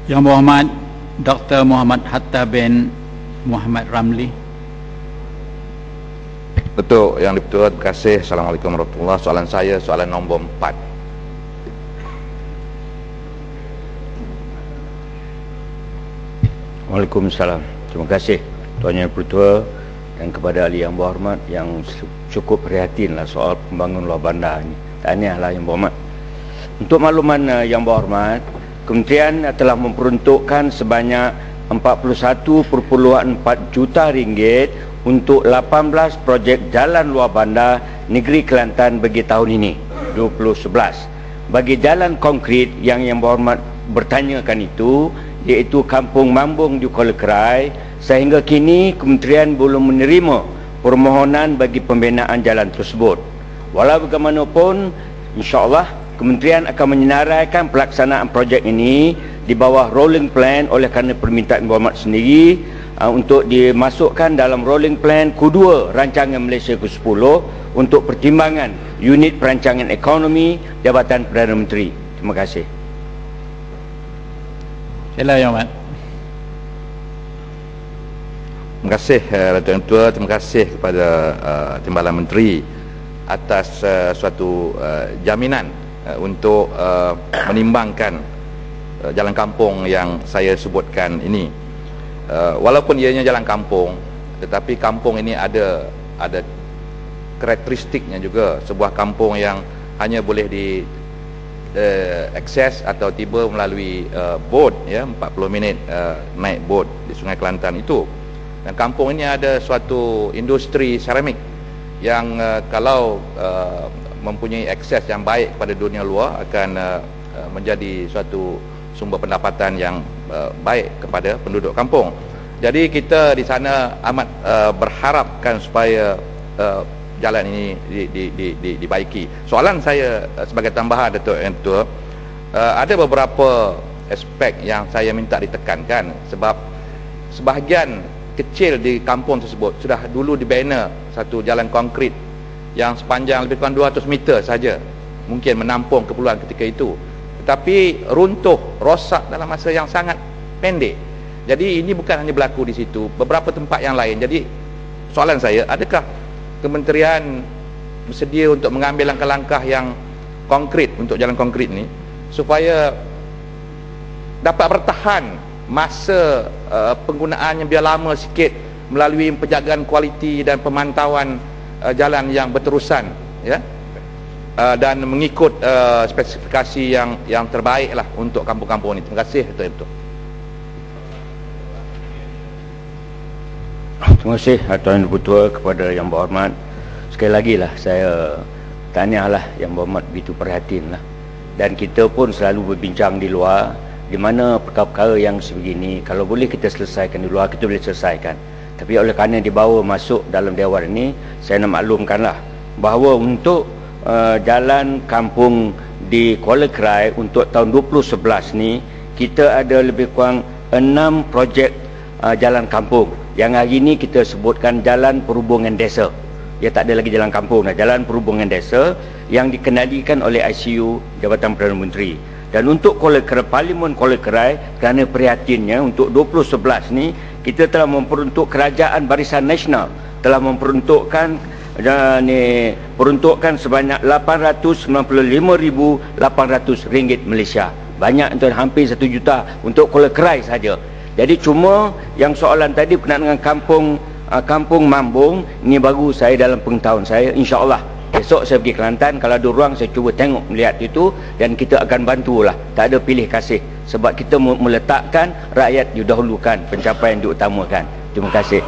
Yang Berhormat Dr. Muhammad Hatta bin Muhammad Ramli. Betul, Yang Dipertua, terima kasih. Assalamualaikum warahmatullahi wabarakatuh. Soalan saya, soalan nombor 4. Waalaikumsalam. Terima kasih Tuan Yang Dipertua dan kepada ahli yang berhormat yang cukup prihatinlah soal pembangunan luar bandar ini. Tahniahlah Yang Berhormat. Untuk makluman Yang Berhormat, Kementerian telah memperuntukkan sebanyak 41.4 juta ringgit untuk 18 projek jalan luar bandar negeri Kelantan bagi tahun ini 2011. Bagi jalan konkret yang Berhormat bertanyakan itu, iaitu Kampung Mambung di Kuala Kerai, sehingga kini Kementerian belum menerima permohonan bagi pembinaan jalan tersebut. Walau bagaimanapun, insya-Allah Kementerian akan menyenaraikan pelaksanaan projek ini di bawah rolling plan oleh kerana permintaan Berhormat sendiri untuk dimasukkan dalam rolling plan Q2 Rancangan Malaysia ke-10 untuk pertimbangan Unit Perancangan Ekonomi Jabatan Perdana Menteri. Terima kasih. Sila Yang Berhormat. Terima kasih Tuan Ketua, terima kasih kepada Timbalan Menteri atas suatu jaminan untuk menimbangkan jalan kampung yang saya sebutkan ini. Walaupun ianya jalan kampung, tetapi kampung ini ada karakteristiknya juga. Sebuah kampung yang hanya boleh di akses atau tiba melalui bot, ya, 40 minit naik bot di Sungai Kelantan itu. Dan kampung ini ada suatu industri seramik yang kalau mempunyai akses yang baik kepada dunia luar akan menjadi suatu sumber pendapatan yang baik kepada penduduk kampung. Jadi kita di sana amat berharapkan supaya jalan ini dibaiki. Soalan saya sebagai tambahan, Datuk Yang Ketua, ada beberapa aspek yang saya minta ditekankan, sebab sebahagian kecil di kampung tersebut sudah dulu dibina satu jalan konkrit yang sepanjang lebih kurang 200 meter saja, mungkin menampung keperluan ketika itu, tetapi runtuh, rosak dalam masa yang sangat pendek. Jadi ini bukan hanya berlaku di situ, beberapa tempat yang lain. Jadi soalan saya, adakah Kementerian bersedia untuk mengambil langkah-langkah yang konkret untuk jalan konkret ini supaya dapat bertahan masa penggunaannya biar lama sikit melalui penjagaan kualiti dan pemantauan jalan yang berterusan, ya, dan mengikut spesifikasi yang terbaik lah untuk kampung-kampung ini. Terima kasih Datuk. Terima kasih Tuan Ketua kepada Yang Berhormat. Sekali lagi lah saya tahniahlah Yang Berhormat begitu perhatian lah. Dan kita pun selalu berbincang di luar, di mana perkara-perkara yang sebegini kalau boleh kita selesaikan di luar, kita boleh selesaikan. Tapi oleh kerana dibawa masuk dalam Dewan ini, saya nak maklumkanlah bahawa untuk jalan kampung di Kuala Kerai untuk tahun 2011 ni, kita ada lebih kurang 6 projek jalan kampung yang hari ini kita sebutkan jalan perhubungan desa. Dia tak ada lagi jalan kampung, jalan perhubungan desa yang dikendalikan oleh ICU Jabatan Perdana Menteri. Dan untuk Parlimen Kuala Kerai, kerana prihatinnya untuk 2011 ni, kita telah memperuntuk Kerajaan Barisan Nasional telah memperuntukkan peruntukan sebanyak RM895,800 Malaysia. Banyak tuan, hampir 1 juta untuk Kuala Kerai saja. Jadi cuma yang soalan tadi berkenaan dengan Kampung Mambung ni baru saya dalam pengetahuan saya. InsyaAllah esok saya pergi Kelantan, kalau ada ruang saya cuba tengok melihat itu, dan kita akan bantulah. Tak ada pilih kasih, sebab kita meletakkan rakyat didahulukan, pencapaian diutamakan. Terima kasih.